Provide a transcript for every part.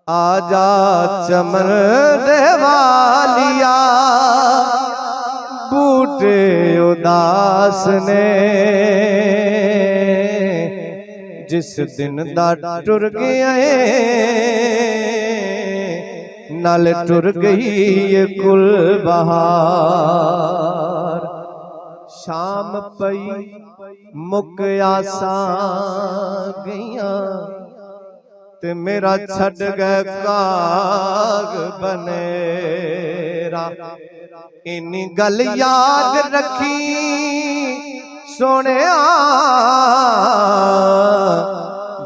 आजा चमन देवालिया बूटे उदास ने जिस दिन दा टुर गया नल टुर गई ये कुल बहार। शाम पई मुक आसा गईया ते मेरा छड़ गए काग बनेरा। इन्नी गल याद रखी सोने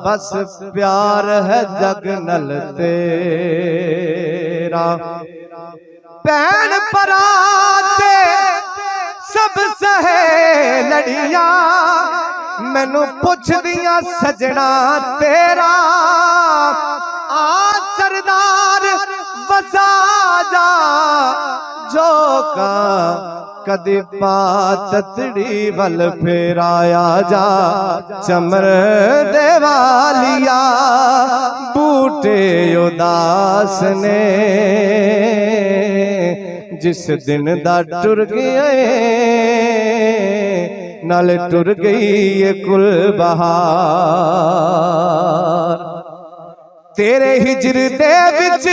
बस प्यार है जग नल तेरा। भैन पराते सब सहे लड़िया मैनू पुछ दिया सजना तेरा। आ सरदार वसा जा जोका कदी पातड़ी वल फेराया जा चमर देवालिया बूटे उदास ने जिस दिन दा टुर गया नाल टुर गई ये कुल बहार। तेरे हिजर दे विच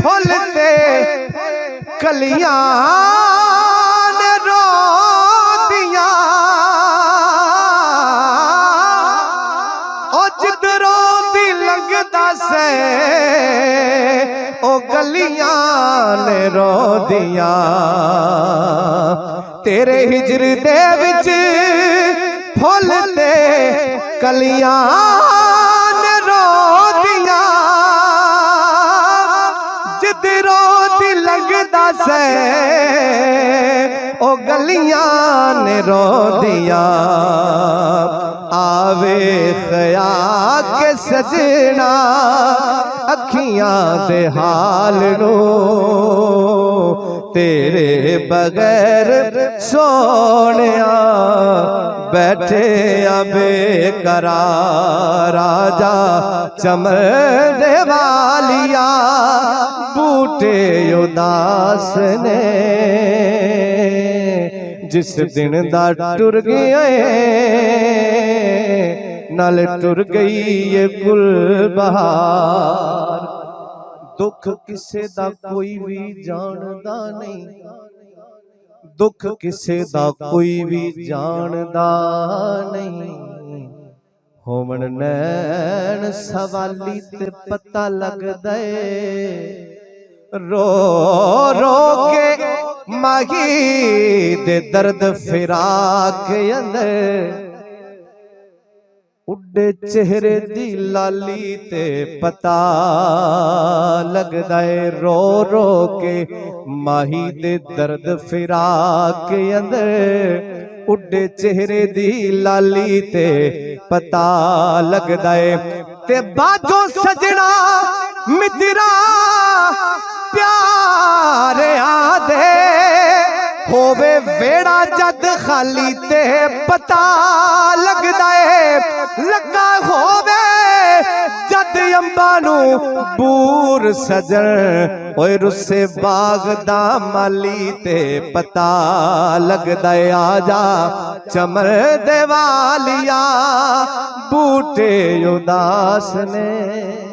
फुल ते कलियां ने रोंदियां ओ जिधरों दी लंघदा से ओ गलियां ने रोंदियां। तेरे हिजर दे विच फुल ते कलियां ने रोंदियां जिधरों दी लंघदा से ओ गलियां ने रोंदियां। आवे ख्याल के सजना अखियां दे हाल नो तेरे बगैर सोनिया बैठे बेकरार। राजा चमन देवालिया बूटे उदास ने जिस दिन दा टुर गया नाल टुर गई ये कुल बहार। दुख किसे दा कोई भी जानदा नहीं, दुख किसे दा कोई भी जानदा नहीं। होवन नैन सवाली ते पता लगदा रो रो के माही दे दर्द फिराक अंदर। उड्डे चेहरे दी लाली ते पता लगदा है रो रो के माही दे दर्द फिराक अंदर। उड्डे चेहरे दी लाली ते पता लगदा है ते बाजो सजना मित्रा प्यार आदे होवे वेड़ा जद खाली ते पता लगदा है। लगा होवे जद अंबा नू बूर सजन ओए रुसे बाग दा माली ते पता लगदा है। आजा चमन देवालिया बूटे उदास ने।